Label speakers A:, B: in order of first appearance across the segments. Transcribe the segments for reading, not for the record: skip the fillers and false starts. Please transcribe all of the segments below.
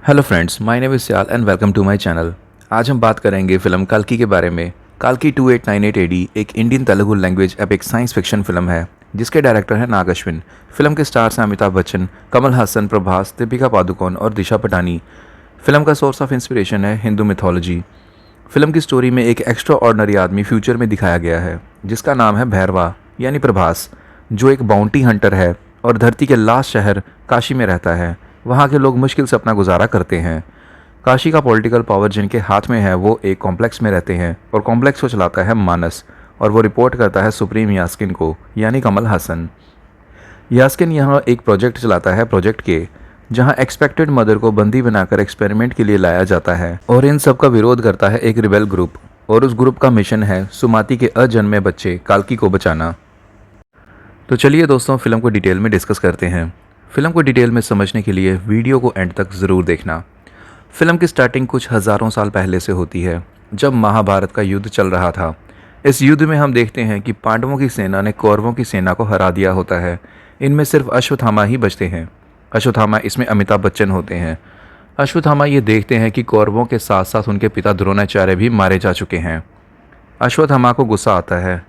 A: Hello friends, my name is Sial and welcome to my channel. आज हम बात करेंगे फिल्म कल्कि के बारे में। कल्कि 2898 एडी एक Indian Telugu language epic science fiction film है जिसके डायरेक्टर हैं नाग अश्विन। फिल्म के स्टार्स हैं अमिताभ बच्चन, कमल हसन, प्रभास, दीपिका पादुकोण और दिशा पटानी। फिल्म का सोर्स ऑफ इंस्पिरेशन है हिंदू मिथोलॉजी। फिल्म की स्टोरी में एक एक्स्ट्रा ऑर्डनरी आदमी फ्यूचर में दिखाया गया है जिसका नाम है भैरवा यानी प्रभास, जो एक बाउंटी हंटर है और धरती के लास्ट शहर काशी में रहता है। वहाँ के लोग मुश्किल से अपना गुजारा करते हैं। काशी का पॉलिटिकल पावर जिनके हाथ में है वो एक कॉम्प्लेक्स में रहते हैं और कॉम्प्लेक्स को चलाता है मानस, और वो रिपोर्ट करता है सुप्रीम यास्किन को यानी कमल हसन। यास्किन यहाँ एक प्रोजेक्ट चलाता है, प्रोजेक्ट के, जहाँ एक्सपेक्टेड मदर को बंदी बनाकर एक्सपेरिमेंट के लिए लाया जाता है और इन सब का विरोध करता है एक रिबेल ग्रुप, और उस ग्रुप का मिशन है सुमाति के अजन्मे बच्चे काल्की को बचाना। तो चलिए दोस्तों, फिल्म को डिटेल में डिस्कस करते हैं। फिल्म को डिटेल में समझने के लिए वीडियो को एंड तक ज़रूर देखना। फिल्म की स्टार्टिंग कुछ हज़ारों साल पहले से होती है, जब महाभारत का युद्ध चल रहा था। इस युद्ध में हम देखते हैं कि पांडवों की सेना ने कौरवों की सेना को हरा दिया होता है। इनमें सिर्फ अश्वत्थामा ही बचते हैं। अश्वत्थामा इसमें अमिताभ बच्चन होते हैं। अश्वत्थामा ये देखते हैं कि कौरवों के साथ साथ उनके पिता द्रोणाचार्य भी मारे जा चुके हैं। अश्वत्थामा को गुस्सा आता है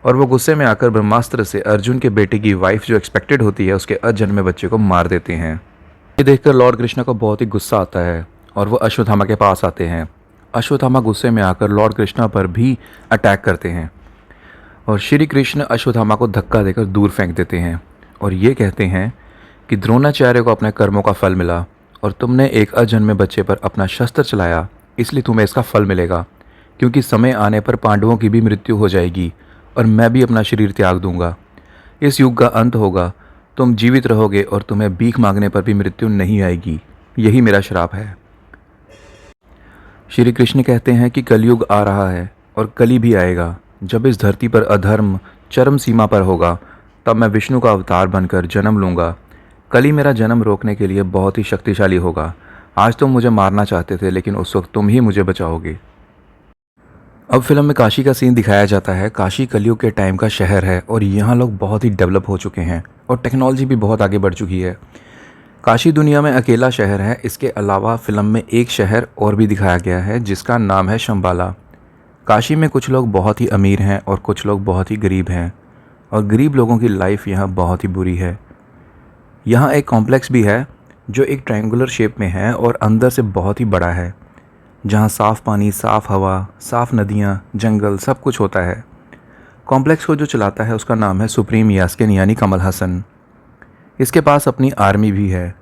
A: और वो गुस्से में आकर ब्रह्मास्त्र से अर्जुन के बेटे की वाइफ जो एक्सपेक्टेड होती है उसके अजन्मे बच्चे को मार देते हैं। ये देखकर लॉर्ड कृष्ण को बहुत ही गुस्सा आता है और वो अश्वत्थामा के पास आते हैं। अश्वत्थामा गुस्से में आकर लॉर्ड कृष्ण पर भी अटैक करते हैं और श्री कृष्ण अश्वत्थामा को धक्का देकर दूर फेंक देते हैं और ये कहते हैं कि द्रोणाचार्य को अपने कर्मों का फल मिला और तुमने एक अजन्मे बच्चे पर अपना शस्त्र चलाया, इसलिए तुम्हें इसका फल मिलेगा, क्योंकि समय आने पर पांडवों की भी मृत्यु हो जाएगी और मैं भी अपना शरीर त्याग दूंगा। इस युग का अंत होगा, तुम जीवित रहोगे और तुम्हें भीख मांगने पर भी मृत्यु नहीं आएगी। यही मेरा श्राप है। श्री कृष्ण कहते हैं कि कलयुग आ रहा है और कली भी आएगा। जब इस धरती पर अधर्म चरम सीमा पर होगा तब मैं विष्णु का अवतार बनकर जन्म लूँगा। कली मेरा जन्म रोकने के लिए बहुत ही शक्तिशाली होगा। आज तुम मुझे मारना चाहते थे, लेकिन उस वक्त तुम ही मुझे बचाओगे। अब फिल्म में काशी का सीन दिखाया जाता है। काशी कलयुग के टाइम का शहर है और यहाँ लोग बहुत ही डेवलप हो चुके हैं और टेक्नोलॉजी भी बहुत आगे बढ़ चुकी है। काशी दुनिया में अकेला शहर है। इसके अलावा फिल्म में एक शहर और भी दिखाया गया है जिसका नाम है शंबाला। काशी में कुछ लोग बहुत ही अमीर हैं और कुछ लोग बहुत ही गरीब हैं, और गरीब लोगों की लाइफ यहाँ बहुत ही बुरी है। यहाँ एक कॉम्प्लेक्स भी है जो एक ट्रायंगुलर शेप में है और अंदर से बहुत ही बड़ा है, जहाँ साफ़ पानी, साफ़ हवा, साफ़ नदियाँ, जंगल सब कुछ होता है। कॉम्प्लेक्स को जो चलाता है उसका नाम है सुप्रीम यास्किन यानी कमल हसन। इसके पास अपनी आर्मी भी है।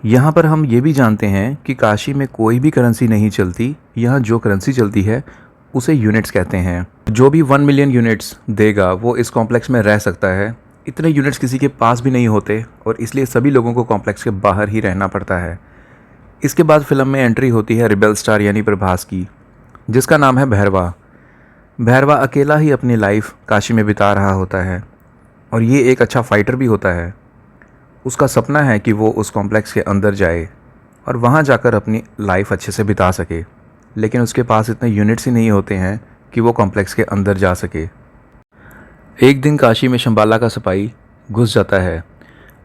A: यहाँ पर हम ये भी जानते हैं कि काशी में कोई भी करेंसी नहीं चलती। यहाँ जो करेंसी चलती है उसे यूनिट्स कहते हैं। जो भी 1 मिलियन यूनिट्स देगा वो इस कॉम्प्लेक्स में रह सकता है। इतने यूनिट्स किसी के पास भी नहीं होते और इसलिए सभी लोगों को कॉम्प्लेक्स के बाहर ही रहना पड़ता है। इसके बाद फिल्म में एंट्री होती है रिबेल स्टार यानी प्रभास की, जिसका नाम है भैरवा। भैरवा अकेला ही अपनी लाइफ काशी में बिता रहा होता है और ये एक अच्छा फाइटर भी होता है। उसका सपना है कि वो उस कॉम्प्लेक्स के अंदर जाए और वहाँ जाकर अपनी लाइफ अच्छे से बिता सके, लेकिन उसके पास इतने यूनिट्स ही नहीं होते हैं कि वो कॉम्प्लेक्स के अंदर जा सके। एक दिन काशी में शंबाला का सिपाही घुस जाता है।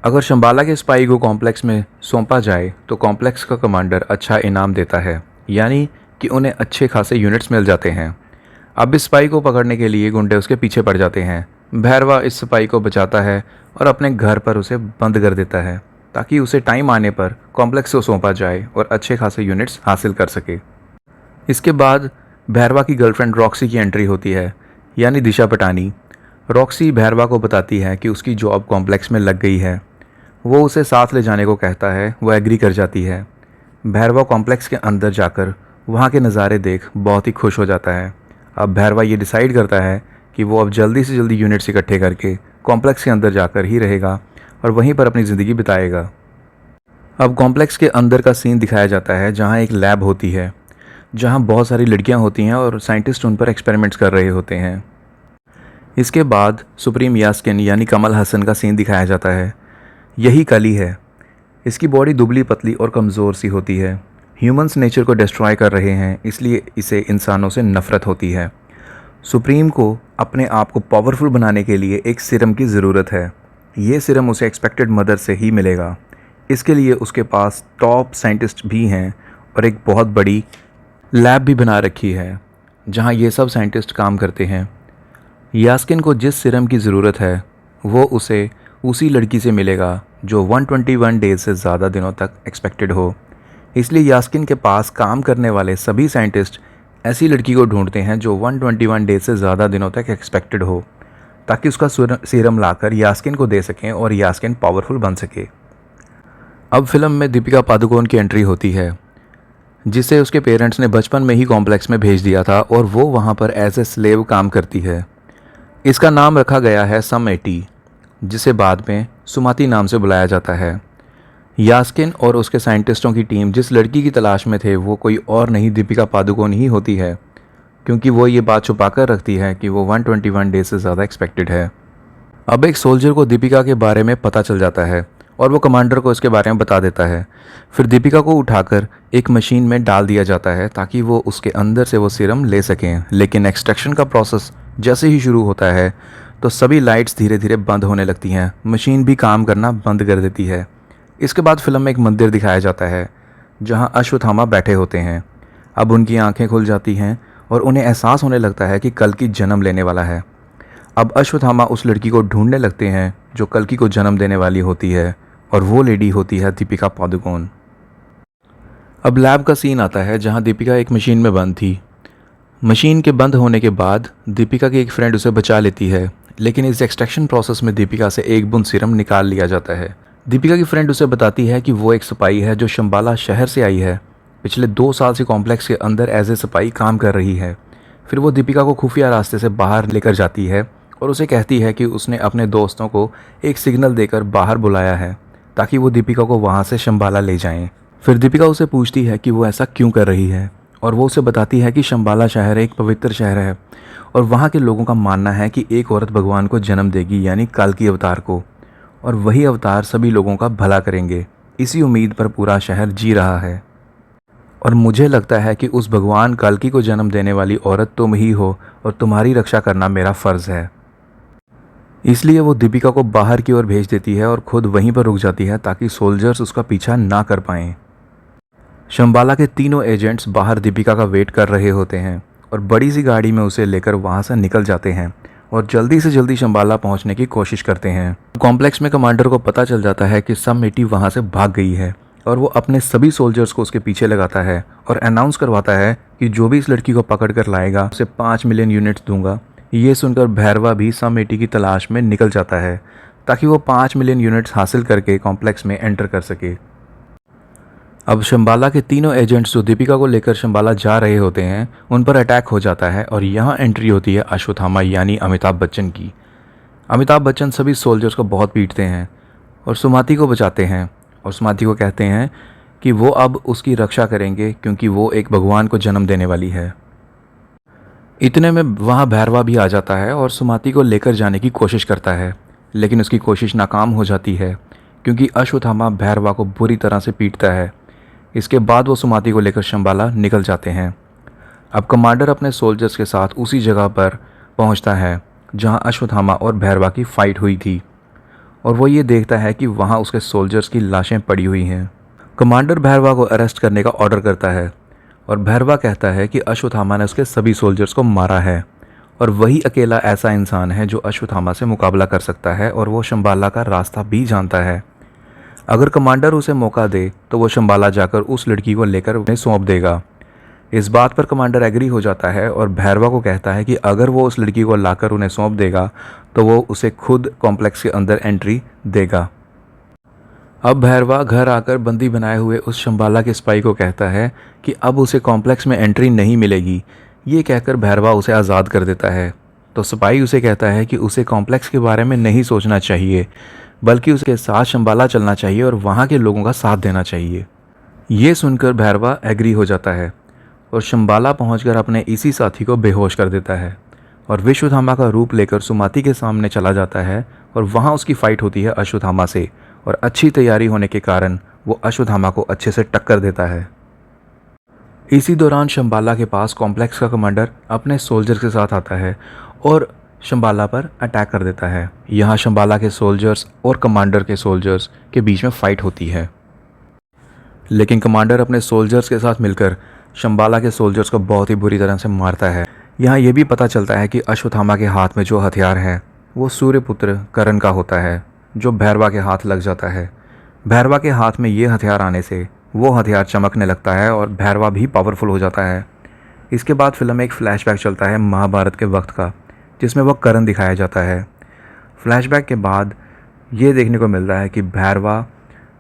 A: अगर शंबाला के सिपाही को कॉम्प्लेक्स में सौंपा जाए तो कॉम्प्लेक्स का कमांडर अच्छा इनाम देता है, यानी कि उन्हें अच्छे खासे यूनिट्स मिल जाते हैं। अब इस सिपाही को पकड़ने के लिए गुंडे उसके पीछे पड़ जाते हैं। भैरवा इस सिपाही को बचाता है और अपने घर पर उसे बंद कर देता है ताकि उसे टाइम आने पर कॉम्प्लेक्स को सौंपा जाए और अच्छे खासे यूनिट्स हासिल कर सके। इसके बाद भैरवा की गर्लफ्रेंड रॉक्सी की एंट्री होती है, यानी दिशा पटानी। रॉक्सी भैरवा को बताती है कि उसकी जॉब कॉम्प्लेक्स में लग गई है। वो उसे साथ ले जाने को कहता है। वो एग्री कर जाती है। भैरवा कॉम्प्लेक्स के अंदर जाकर वहाँ के नज़ारे देख बहुत ही खुश हो जाता है। अब भैरवा ये डिसाइड करता है कि वो अब जल्दी से जल्दी यूनिट्स इकट्ठे करके कॉम्प्लेक्स के अंदर जाकर ही रहेगा और वहीं पर अपनी ज़िंदगी बिताएगा। अब कॉम्प्लेक्स के अंदर का सीन दिखाया जाता है जहाँ एक लैब होती है, जहाँ बहुत सारी लड़कियाँ होती हैं और साइंटिस्ट उन पर एक्सपेरिमेंट्स कर रहे होते हैं। इसके बाद सुप्रीम यास्किन यानी कमल हसन का सीन दिखाया जाता है। यही कली है। इसकी बॉडी दुबली पतली और कमज़ोर सी होती है। ह्यूमंस नेचर को डिस्ट्रॉय कर रहे हैं, इसलिए इसे इंसानों से नफ़रत होती है। सुप्रीम को अपने आप को पावरफुल बनाने के लिए एक सीरम की ज़रूरत है। ये सीरम उसे एक्सपेक्टेड मदर से ही मिलेगा। इसके लिए उसके पास टॉप साइंटिस्ट भी हैं और एक बहुत बड़ी लैब भी बना रखी है जहां ये सब साइंटिस्ट काम करते हैं। यास्किन को जिस सीरम की ज़रूरत है वो उसे उसी लड़की से मिलेगा जो 121 डेज से ज़्यादा दिनों तक एक्सपेक्टेड हो। इसलिए यास्किन के पास काम करने वाले सभी साइंटिस्ट ऐसी लड़की को ढूंढते हैं जो 121 डेज से ज़्यादा दिनों तक एक्सपेक्टेड हो, ताकि उसका सीरम लाकर यास्किन को दे सकें और यास्किन पावरफुल बन सके। अब फिल्म में दीपिका पादुकोण की एंट्री होती है, जिसे उसके पेरेंट्स ने बचपन में ही कॉम्प्लेक्स में भेज दिया था और वो वहाँ पर एज ए स्लेव काम करती है। इसका नाम रखा गया है सम 80, जिसे बाद में सुमाती नाम से बुलाया जाता है। यास्किन और उसके साइंटिस्टों की टीम जिस लड़की की तलाश में थे वो कोई और नहीं दीपिका पादुकोण ही होती है, क्योंकि वो ये बात छुपा कर रखती है कि वो 121 डेज से ज़्यादा एक्सपेक्टेड है। अब एक सोल्जर को दीपिका के बारे में पता चल जाता है और वो कमांडर को इसके बारे में बता देता है। फिर दीपिका को उठाकर एक मशीन में डाल दिया जाता है ताकि वो उसके अंदर से वो सीरम ले सकें। लेकिन एक्सट्रैक्शन का प्रोसेस जैसे ही शुरू होता है तो सभी लाइट्स धीरे धीरे बंद होने लगती हैं, मशीन भी काम करना बंद कर देती है। इसके बाद फिल्म में एक मंदिर दिखाया जाता है जहां अश्वत्थामा बैठे होते हैं। अब उनकी आंखें खुल जाती हैं और उन्हें एहसास होने लगता है कि कल्कि जन्म लेने वाला है। अब अश्वत्थामा उस लड़की को ढूंढने लगते हैं जो कल्कि को जन्म देने वाली होती है, और वो लेडी होती है दीपिका पादुकोण। अब लैब का सीन आता है जहां दीपिका एक मशीन में बंद थी। मशीन के बंद होने के बाद दीपिका की एक फ्रेंड उसे बचा लेती है, लेकिन इस एक्सट्रैक्शन प्रोसेस में दीपिका से एक बूंद सीरम निकाल लिया जाता है। दीपिका की फ्रेंड उसे बताती है कि वो एक सिपाही है जो शंबाला शहर से आई है, पिछले 2 साल से कॉम्प्लेक्स के अंदर एज ए सिपाही काम कर रही है। फिर वो दीपिका को खुफिया रास्ते से बाहर लेकर जाती है और उसे कहती है कि उसने अपने दोस्तों को एक सिग्नल देकर बाहर बुलाया है ताकि वो दीपिका को वहाँ से शंबाला ले जाएं। फिर दीपिका उसे पूछती है कि वो ऐसा क्यों कर रही है, और वो उसे बताती है कि शंबाला शहर एक पवित्र शहर है और वहाँ के लोगों का मानना है कि एक औरत भगवान को जन्म देगी, यानी कल्कि अवतार को, और वही अवतार सभी लोगों का भला करेंगे। इसी उम्मीद पर पूरा शहर जी रहा है और मुझे लगता है कि उस भगवान कल्कि को जन्म देने वाली औरत तुम ही हो और तुम्हारी रक्षा करना मेरा फ़र्ज़ है। इसलिए वो दीपिका को बाहर की ओर भेज देती है और खुद वहीं पर रुक जाती है ताकि सोल्जर्स उसका पीछा ना कर पाएं। शंबाला के तीनों एजेंट्स बाहर दीपिका का वेट कर रहे होते हैं और बड़ी सी गाड़ी में उसे लेकर वहाँ से निकल जाते हैं और जल्दी से जल्दी शंबाला पहुँचने की कोशिश करते हैं। कॉम्प्लेक्स में कमांडर को पता चल जाता है कि सम 80 वहाँ से भाग गई है और वो अपने सभी सोल्जर्स को उसके पीछे लगाता है और अनाउंस करवाता है कि जो भी इस लड़की को पकड़ कर लाएगा उसे 5 मिलियन यूनिट्स दूंगा। ये सुनकर भैरवा भी सम 80 की तलाश में निकल जाता है ताकि वो 5 मिलियन यूनिट्स हासिल करके कॉम्प्लेक्स में एंटर कर सके। अब शंबाला के तीनों एजेंट्स जो दीपिका को लेकर शंबाला जा रहे होते हैं उन पर अटैक हो जाता है और यहाँ एंट्री होती है अश्वत्थामा यानी अमिताभ बच्चन की। अमिताभ बच्चन सभी सोल्जर्स को बहुत पीटते हैं और सुमाती को बचाते हैं और सुमाती को कहते हैं कि वो अब उसकी रक्षा करेंगे क्योंकि वो एक भगवान को जन्म देने वाली है। इतने में वहाँ भैरवा भी आ जाता है और सुमाती को लेकर जाने की कोशिश करता है, लेकिन उसकी कोशिश नाकाम हो जाती है क्योंकि अश्वत्थामा भैरवा को बुरी तरह से पीटता है। इसके बाद वो सुमाती को लेकर शंबाला निकल जाते हैं। अब कमांडर अपने सोल्जर्स के साथ उसी जगह पर पहुंचता है जहां अश्वत्थामा और भैरवा की फ़ाइट हुई थी और वो ये देखता है कि वहां उसके सोल्जर्स की लाशें पड़ी हुई हैं। कमांडर भैरवा को अरेस्ट करने का ऑर्डर करता है और भैरवा कहता है कि अश्वत्थामा ने उसके सभी सोल्जर्स को मारा है और वही अकेला ऐसा इंसान है जो अश्वत्थामा से मुकाबला कर सकता है और वो शंबाला का रास्ता भी जानता है। अगर कमांडर उसे मौका दे तो वो शंबाला जाकर उस लड़की को लेकर उन्हें सौंप देगा। इस बात पर कमांडर एग्री हो जाता है और भैरवा को कहता है कि अगर वो उस लड़की को लाकर उन्हें सौंप देगा तो वो उसे खुद कॉम्प्लेक्स के अंदर एंट्री देगा। अब भैरवा घर आकर बंदी बनाए हुए उस शंबाला के सिपाही को कहता है कि अब उसे कॉम्प्लेक्स में एंट्री नहीं मिलेगी। ये कहकर भैरवा उसे आज़ाद कर देता है तो सिपाही उसे कहता है कि उसे कॉम्प्लेक्स के बारे में नहीं सोचना चाहिए बल्कि उसके साथ शंबाला चलना चाहिए और वहाँ के लोगों का साथ देना चाहिए। ये सुनकर भैरवा एग्री हो जाता है और शंबाला पहुंचकर अपने इसी साथी को बेहोश कर देता है और विश्वथामा का रूप लेकर सुमाती के सामने चला जाता है और वहाँ उसकी फ़ाइट होती है अश्वत्थामा से और अच्छी तैयारी होने के कारण वो अश्वत्थामा को अच्छे से टक्कर देता है। इसी दौरान शंबाला के पास कॉम्प्लेक्स का कमांडर अपने सोल्जर्स के साथ आता है और शंबाला पर अटैक कर देता है। यहाँ शंबाला के सोल्जर्स और कमांडर के सोल्जर्स के बीच में फ़ाइट होती है। लेकिन कमांडर अपने सोल्जर्स के साथ मिलकर शंबाला के सोल्जर्स को बहुत ही बुरी तरह से मारता है। यहाँ ये भी पता चलता है कि अश्वत्थामा के हाथ में जो हथियार है वो सूर्यपुत्र करण का होता है, जो भैरवा के हाथ लग जाता है। भैरवा के हाथ में ये हथियार आने से वो हथियार चमकने लगता है और भैरवा भी पावरफुल हो जाता है। इसके बाद फिल्म में एक फ्लैशबैक चलता है महाभारत के वक्त का, जिसमें वो करण दिखाया जाता है। फ्लैशबैक के बाद ये देखने को मिलता है कि भैरवा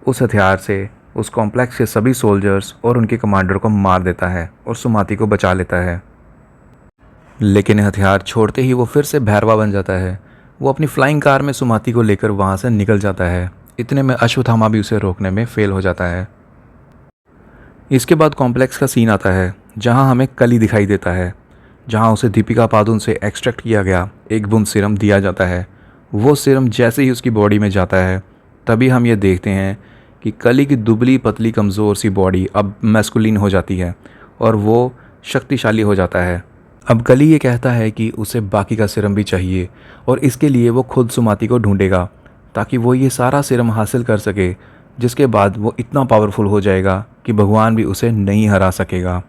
A: उस हथियार से उस कॉम्प्लेक्स के सभी सोल्जर्स और उनके कमांडर को मार देता है और सुमाति को बचा लेता है। लेकिन हथियार छोड़ते ही वो फिर से भैरवा बन जाता है। वो अपनी फ्लाइंग कार में सुमाति को लेकर वहाँ से निकल जाता है। इतने में अश्वत्थामा भी उसे रोकने में फेल हो जाता है। इसके बाद कॉम्प्लेक्स का सीन आता है जहाँ हमें कली दिखाई देता है, जहाँ उसे दीपिका पादुकोण से एक्सट्रैक्ट किया गया एक बूंद सीरम दिया जाता है। वो सीरम जैसे ही उसकी बॉडी में जाता है तभी हम ये देखते हैं कि कली की दुबली पतली कमज़ोर सी बॉडी अब मैस्कुलिन हो जाती है और वो शक्तिशाली हो जाता है। अब कली ये कहता है कि उसे बाकी का सीरम भी चाहिए और इसके लिए वो खुद सुमाति को ढूंढेगा ताकि वो ये सारा सीरम हासिल कर सके, जिसके बाद वो इतना पावरफुल हो जाएगा कि भगवान भी उसे नहीं हरा सकेगा।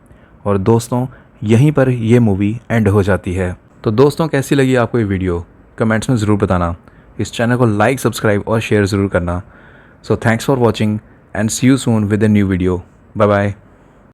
A: और दोस्तों, यहीं पर ये मूवी एंड हो जाती है। तो दोस्तों, कैसी लगी आपको ये वीडियो कमेंट्स में ज़रूर बताना। इस चैनल को लाइक, सब्सक्राइब और शेयर ज़रूर करना। So thanks for watching and see you soon with a new video. Bye bye.